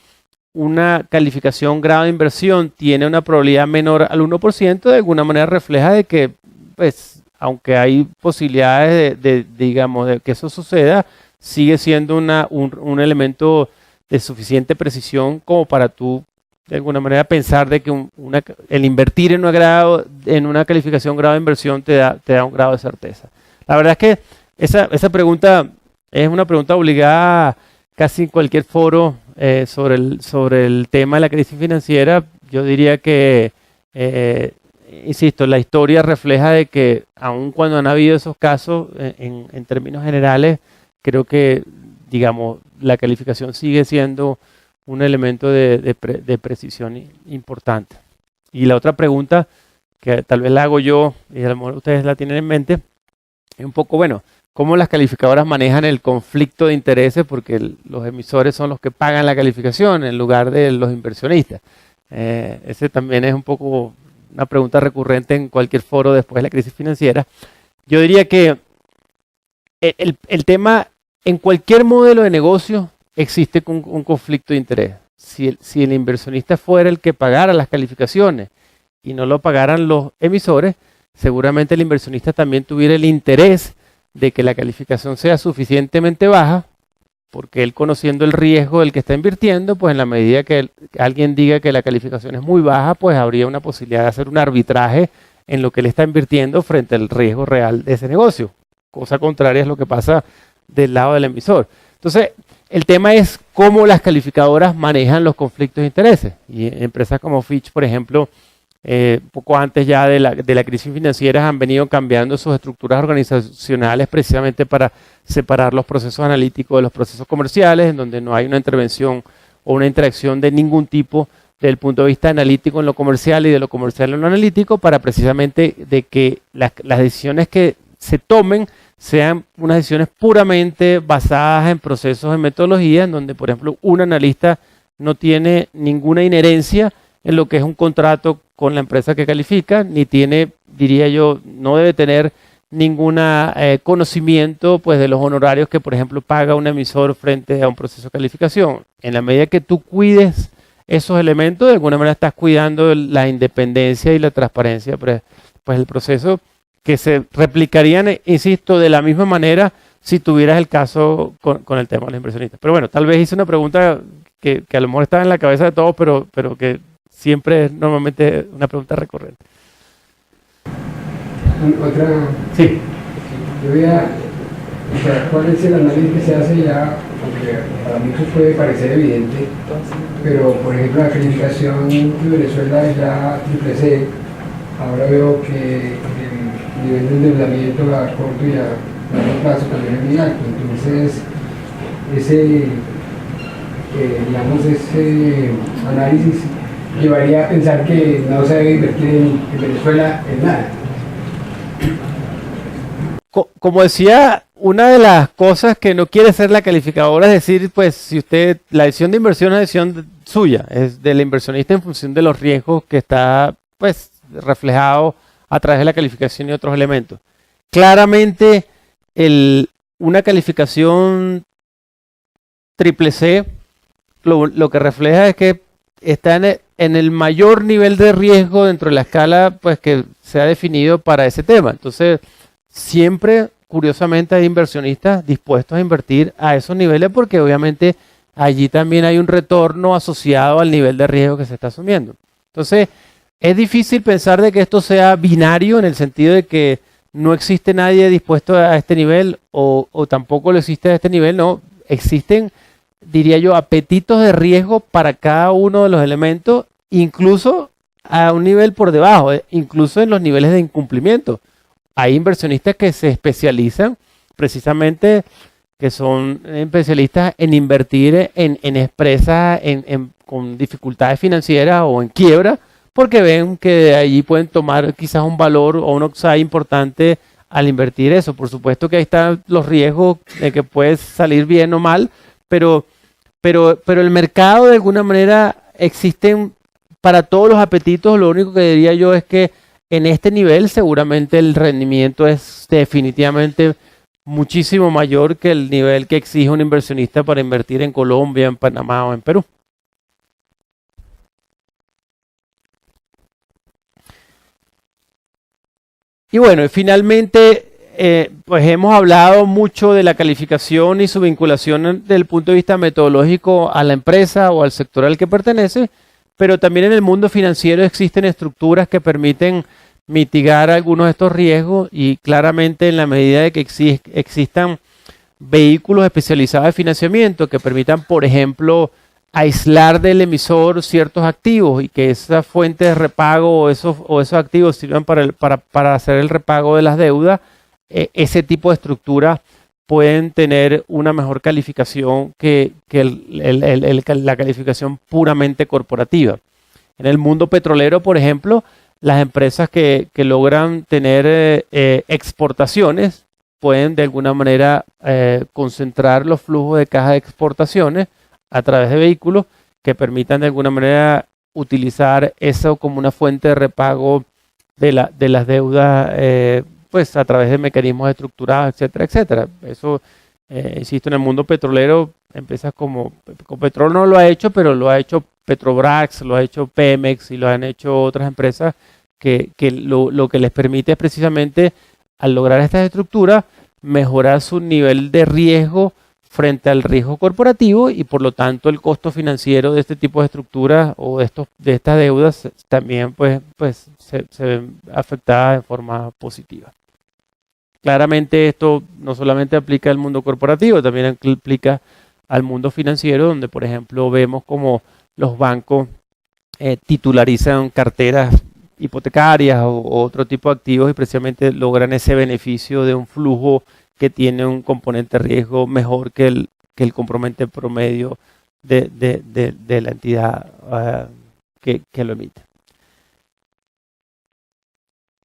una calificación grado de inversión tiene una probabilidad menor al 1%, de alguna manera refleja de que, pues, aunque hay posibilidades de que eso suceda, sigue siendo un elemento de suficiente precisión como para tú, de alguna manera, pensar de que el invertir en una calificación grado de inversión te da un grado de certeza. La verdad es que esa pregunta es una pregunta obligada casi en cualquier foro sobre el tema de la crisis financiera. Yo diría que, insisto, la historia refleja de que aun cuando han habido esos casos, en términos generales, creo que, digamos, la calificación sigue siendo un elemento de precisión importante. Y la otra pregunta, que tal vez la hago yo, y a lo mejor ustedes la tienen en mente, es un poco, bueno, ¿cómo las calificadoras manejan el conflicto de intereses? Porque los emisores son los que pagan la calificación en lugar de los inversionistas. Ese también es un poco una pregunta recurrente en cualquier foro después de la crisis financiera. Yo diría que el tema, en cualquier modelo de negocio existe un conflicto de interés. Si el inversionista fuera el que pagara las calificaciones y no lo pagaran los emisores, seguramente el inversionista también tuviera el interés de que la calificación sea suficientemente baja, porque él, conociendo el riesgo del que está invirtiendo, pues en la medida que alguien diga que la calificación es muy baja, pues habría una posibilidad de hacer un arbitraje en lo que él está invirtiendo frente al riesgo real de ese negocio. Cosa contraria es lo que pasa del lado del emisor. Entonces, el tema es cómo las calificadoras manejan los conflictos de intereses. Y empresas como Fitch, por ejemplo, poco antes ya de la crisis financiera, han venido cambiando sus estructuras organizacionales precisamente para separar los procesos analíticos de los procesos comerciales, en donde no hay una intervención o una interacción de ningún tipo desde el punto de vista analítico en lo comercial y de lo comercial en lo analítico, para precisamente de que las decisiones que se tomen sean unas decisiones puramente basadas en procesos, en metodologías, en donde, por ejemplo, un analista no tiene ninguna inherencia en lo que es un contrato con la empresa que califica, ni tiene, diría yo, no debe tener ningún conocimiento, pues, de los honorarios que, por ejemplo, paga un emisor frente a un proceso de calificación. En la medida que tú cuides esos elementos, de alguna manera estás cuidando la independencia y la transparencia, pues el proceso, que se replicarían, insisto, de la misma manera si tuvieras el caso con el tema de los inversionistas. Pero bueno, tal vez hice una pregunta que a lo mejor estaba en la cabeza de todos, pero que siempre es normalmente una pregunta recurrente. Otra. Sí. Yo voy a. O sea, ¿cuál es el análisis que se hace ya? Porque para muchos puede parecer evidente, pero por ejemplo la calificación de Venezuela es ya CCC. Ahora veo que el nivel de endeudamiento a corto y a largo plazo también es muy alto. Entonces, ese análisis llevaría a pensar que no se debe invertir en Venezuela en nada. Como decía, una de las cosas que no quiere hacer la calificadora es decir, pues, si la decisión de inversión es una decisión suya, es del inversionista en función de los riesgos que está, pues, reflejado a través de la calificación y otros elementos. Claramente, una calificación CCC lo que refleja es que está en el mayor nivel de riesgo dentro de la escala, pues, que se ha definido para ese tema. Entonces, siempre, curiosamente, hay inversionistas dispuestos a invertir a esos niveles porque obviamente allí también hay un retorno asociado al nivel de riesgo que se está asumiendo. Entonces, es difícil pensar de que esto sea binario en el sentido de que no existe nadie dispuesto a este nivel o tampoco lo existe a este nivel, no. existen, diría yo, apetitos de riesgo para cada uno de los elementos, incluso a un nivel por debajo, incluso en los niveles de incumplimiento. Hay inversionistas que se especializan precisamente, que son especialistas en invertir en empresas con dificultades financieras o en quiebra, porque ven que de allí pueden tomar quizás un valor o un upside importante al invertir eso. Por supuesto que ahí están los riesgos de que puede salir bien o mal, pero el mercado de alguna manera existen para todos los apetitos. Lo único que diría yo es que en este nivel seguramente el rendimiento es definitivamente muchísimo mayor que el nivel que exige un inversionista para invertir en Colombia, en Panamá o en Perú. Y bueno, finalmente, pues hemos hablado mucho de la calificación y su vinculación desde el punto de vista metodológico a la empresa o al sector al que pertenece, pero también en el mundo financiero existen estructuras que permiten mitigar algunos de estos riesgos, y claramente en la medida de que existan vehículos especializados de financiamiento que permitan, por ejemplo, aislar del emisor ciertos activos y que esa fuente de repago o esos activos sirvan para hacer el repago de las deudas, ese tipo de estructuras pueden tener una mejor calificación que la calificación puramente corporativa. En el mundo petrolero, por ejemplo, las empresas que logran tener exportaciones pueden de alguna manera concentrar los flujos de caja de exportaciones a través de vehículos que permitan de alguna manera utilizar eso como una fuente de repago de las deudas, pues a través de mecanismos estructurados, etcétera, etcétera. Eso, insisto, en el mundo petrolero, empresas como Ecopetrol no lo ha hecho, pero lo ha hecho Petrobras, lo ha hecho Pemex y lo han hecho otras empresas que lo que les permite es precisamente, al lograr estas estructuras, mejorar su nivel de riesgo frente al riesgo corporativo, y por lo tanto el costo financiero de este tipo de estructuras o de estas deudas también pues se ven afectadas de forma positiva. Claramente esto no solamente aplica al mundo corporativo, también aplica al mundo financiero, donde por ejemplo vemos como los bancos titularizan carteras hipotecarias o otro tipo de activos y precisamente logran ese beneficio de un flujo que tiene un componente de riesgo mejor que el componente promedio de la entidad que lo emite.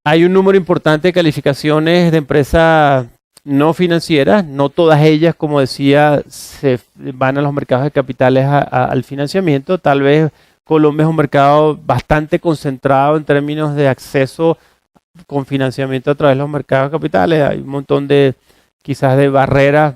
Hay un número importante de calificaciones de empresas no financieras, no todas ellas, como decía, se van a los mercados de capitales al financiamiento. Tal vez Colombia es un mercado bastante concentrado en términos de acceso con financiamiento a través de los mercados de capitales. Hay un montón de quizás de barreras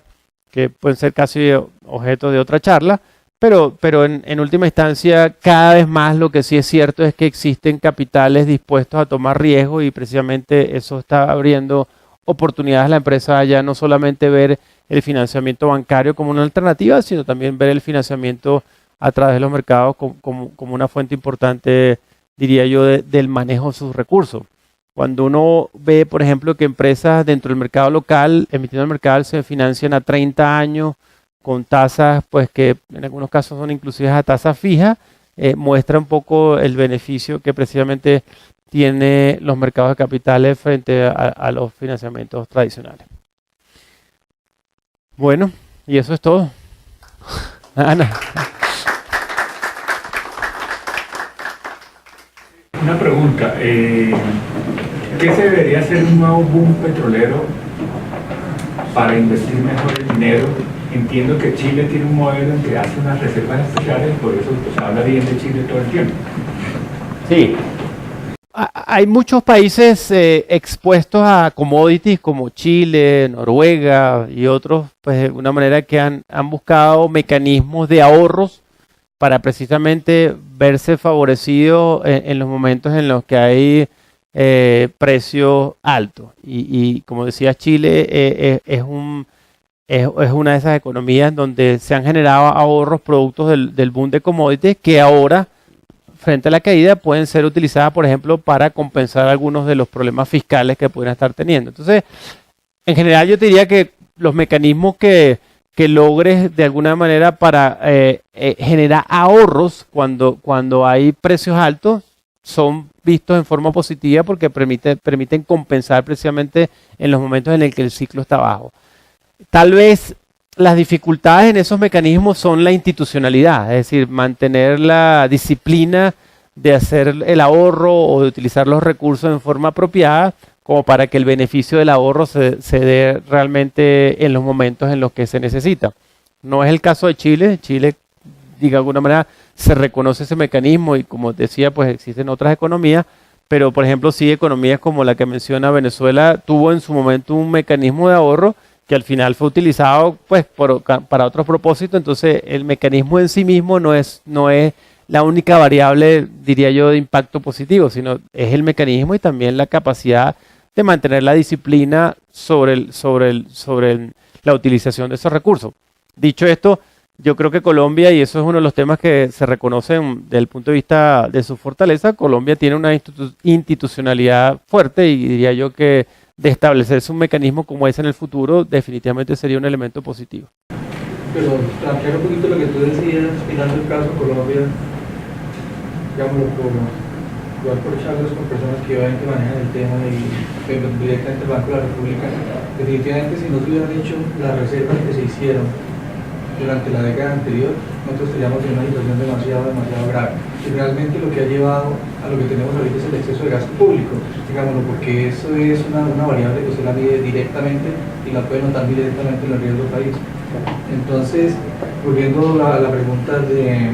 que pueden ser casi objeto de otra charla, pero en última instancia cada vez más lo que sí es cierto es que existen capitales dispuestos a tomar riesgo, y precisamente eso está abriendo oportunidades a la empresa ya no solamente ver el financiamiento bancario como una alternativa, sino también ver el financiamiento a través de los mercados como una fuente importante, diría yo, del manejo de sus recursos. Cuando uno ve, por ejemplo, que empresas dentro del mercado local, emitiendo el mercado, se financian a 30 años con tasas, pues que en algunos casos son inclusive a tasas fijas, muestra un poco el beneficio que precisamente tiene los mercados de capitales frente a los financiamientos tradicionales. Bueno, y eso es todo. Ana. Una pregunta, ¿qué se debería hacer un nuevo boom petrolero para invertir mejor el dinero? Entiendo que Chile tiene un modelo en que hace unas reservas especiales, por eso se habla bien de Chile todo el tiempo. Sí. Hay muchos países expuestos a commodities como Chile, Noruega y otros, pues de alguna manera que han buscado mecanismos de ahorros para precisamente verse favorecidos en los momentos en los que hay precios altos. Y como decía, Chile es una de esas economías donde se han generado ahorros productos del boom de commodities que ahora, frente a la caída, pueden ser utilizadas, por ejemplo, para compensar algunos de los problemas fiscales que pudieran estar teniendo. Entonces, en general yo te diría que los mecanismos que que logres de alguna manera para generar ahorros cuando hay precios altos, son vistos en forma positiva porque permiten compensar precisamente en los momentos en el que el ciclo está bajo. Tal vez las dificultades en esos mecanismos son la institucionalidad, es decir, mantener la disciplina de hacer el ahorro o de utilizar los recursos en forma apropiada, como para que el beneficio del ahorro se dé realmente en los momentos en los que se necesita. No es el caso de Chile. Chile, de alguna manera, se reconoce ese mecanismo y, como decía, pues existen otras economías, pero, por ejemplo, sí, economías como la que menciona Venezuela tuvo en su momento un mecanismo de ahorro que al final fue utilizado pues para otros propósitos. Entonces, el mecanismo en sí mismo no es la única variable, diría yo, de impacto positivo, sino es el mecanismo y también la capacidad de mantener la disciplina sobre la utilización de esos recursos. Dicho esto, yo creo que Colombia, y eso es uno de los temas que se reconocen desde el punto de vista de su fortaleza, Colombia tiene una institucionalidad fuerte y diría yo que de establecerse un mecanismo como ese en el futuro definitivamente sería un elemento positivo. Pero plantear un poquito lo que tú decías, mirando el caso de Colombia, digámoslo por charlas con personas que obviamente manejan el tema y directamente el Banco de la República, definitivamente si no se hubieran hecho las reservas que se hicieron durante la década anterior, nosotros estaríamos en una situación demasiado grave. Y realmente lo que ha llevado a lo que tenemos ahorita es el exceso de gasto público, digámoslo, porque eso es una variable que usted la mide directamente y la puede notar directamente en el riesgo del país. Entonces, volviendo a la pregunta de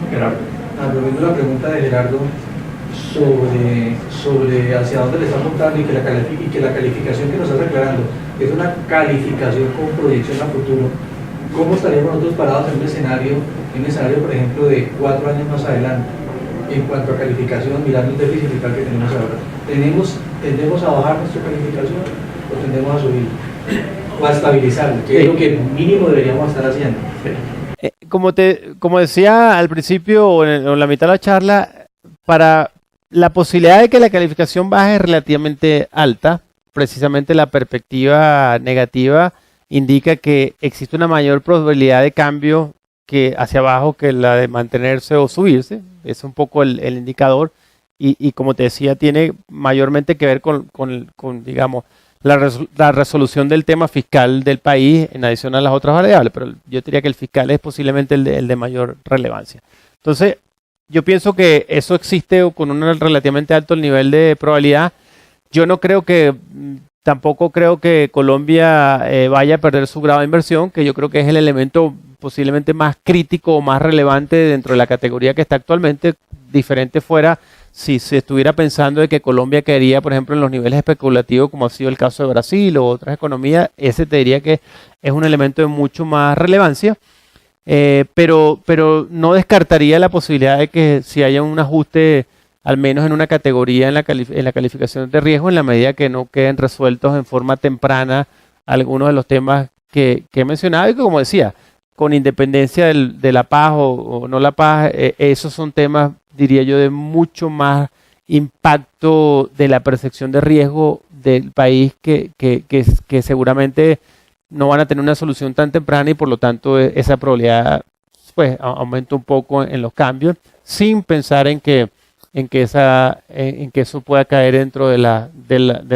Gerardo. Volviendo a la pregunta de Gerardo sobre hacia dónde le está apuntando y que la calificación que nos está aclarando es una calificación con proyección a futuro. ¿Cómo estaríamos nosotros parados en un escenario, por ejemplo, de 4 años más adelante, en cuanto a calificación, mirando el déficit fiscal que tenemos ahora? ¿Tendemos a bajar nuestra calificación o tendemos a subir? O a estabilizarla, que es lo que mínimo deberíamos estar haciendo. Como decía al principio o en la mitad de la charla, para la posibilidad de que la calificación baje es relativamente alta. Precisamente la perspectiva negativa indica que existe una mayor probabilidad de cambio que hacia abajo que la de mantenerse o subirse. Es un poco el indicador y como te decía, tiene mayormente que ver con digamos, la resolución del tema fiscal del país en adición a las otras variables, pero yo diría que el fiscal es posiblemente el de mayor relevancia. Entonces, yo pienso que eso existe con un relativamente alto nivel de probabilidad. Yo no creo tampoco creo que Colombia vaya a perder su grado de inversión, que yo creo que es el elemento posiblemente más crítico o más relevante dentro de la categoría que está actualmente. Diferente fuera si se estuviera pensando de que Colombia quedaría, por ejemplo, en los niveles especulativos, como ha sido el caso de Brasil o otras economías. Ese te diría que es un elemento de mucho más relevancia, pero no descartaría la posibilidad de que si haya un ajuste, al menos en una categoría en la calificación de riesgo, en la medida que no queden resueltos en forma temprana algunos de los temas que he mencionado y que, como decía, con independencia de la paz o no la paz, esos son temas, diría yo, de mucho más impacto de la percepción de riesgo del país que seguramente no van a tener una solución tan temprana y por lo tanto esa probabilidad pues aumenta un poco en los cambios, sin pensar en que eso pueda caer dentro de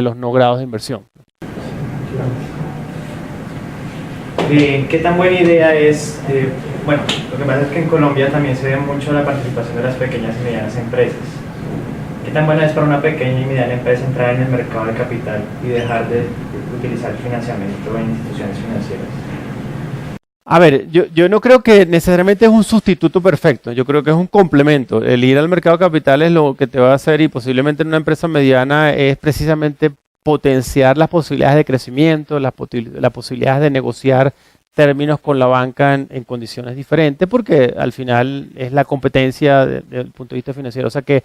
los no grados de inversión. ¿Qué tan buena idea es? Bueno, lo que pasa es que en Colombia también se ve mucho la participación de las pequeñas y medianas empresas. ¿Qué tan buena es para una pequeña y mediana empresa entrar en el mercado de capital y dejar de utilizar el financiamiento en instituciones financieras? A ver, yo no creo que necesariamente es un sustituto perfecto, yo creo que es un complemento. El ir al mercado de capitales lo que te va a hacer, y posiblemente en una empresa mediana, es precisamente potenciar las posibilidades de crecimiento, las posibilidades de negociar términos con la banca en condiciones diferentes, porque al final es la competencia desde el punto de vista financiero. O sea que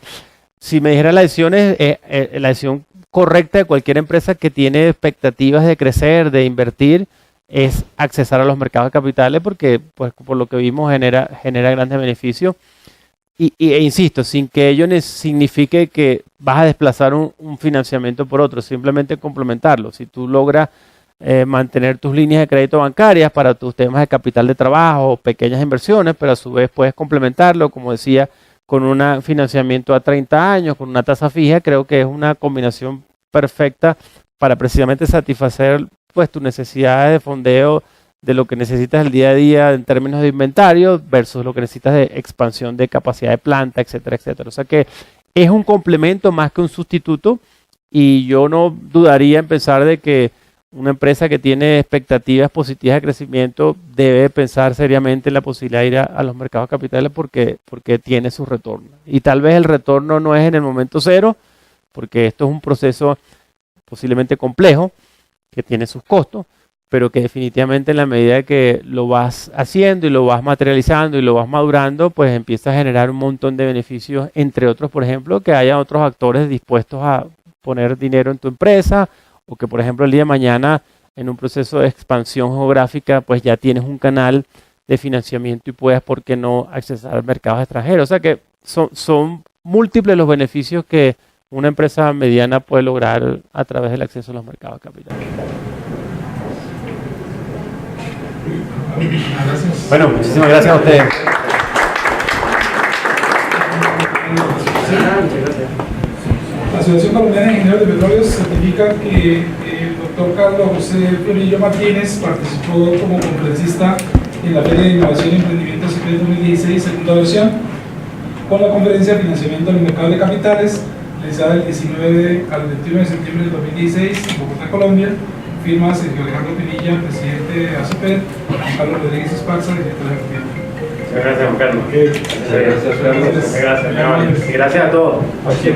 si me dijera la decisión correcta de cualquier empresa que tiene expectativas de crecer, de invertir, es accesar a los mercados de capitales porque, pues, por lo que vimos, genera grandes beneficios. E insisto, sin que ello signifique que vas a desplazar un financiamiento por otro, simplemente complementarlo. Si tú logras mantener tus líneas de crédito bancarias para tus temas de capital de trabajo o pequeñas inversiones, pero a su vez puedes complementarlo, como decía, con un financiamiento a 30 años, con una tasa fija. Creo que es una combinación perfecta para precisamente satisfacer pues tus necesidades de fondeo de lo que necesitas el día a día en términos de inventario versus lo que necesitas de expansión de capacidad de planta, etcétera, etcétera. O sea que es un complemento más que un sustituto, y yo no dudaría en pensar de que una empresa que tiene expectativas positivas de crecimiento debe pensar seriamente en la posibilidad de ir a los mercados capitales porque tiene su retorno. Y tal vez el retorno no es en el momento cero, porque esto es un proceso posiblemente complejo, que tiene sus costos, pero que definitivamente en la medida que lo vas haciendo y lo vas materializando y lo vas madurando, pues empieza a generar un montón de beneficios, entre otros, por ejemplo, que haya otros actores dispuestos a poner dinero en tu empresa, o que, por ejemplo, el día de mañana, en un proceso de expansión geográfica, pues ya tienes un canal de financiamiento y puedas, ¿por qué no?, accesar a mercados extranjeros. O sea que son múltiples los beneficios que una empresa mediana puede lograr a través del acceso a los mercados de capital. Gracias. Bueno, muchísimas gracias a ustedes. La Asociación Colombiana de Ingenieros de Petróleos certifica que el doctor Carlos José Fiorillo Martínez participó como conferencista en la Feria de Innovación y Emprendimiento CPE 2016, segunda versión, con la conferencia de financiamiento en los mercados de capitales, realizada del 19 al 21 de septiembre del 2016 en Bogotá, Colombia. Firma Sergio Alejandro Pinilla, presidente de ACPER, Juan Carlos Rodríguez Esparza, director ejecutivo. Gracias, Juan Carlos. Gracias a todos. Gracias.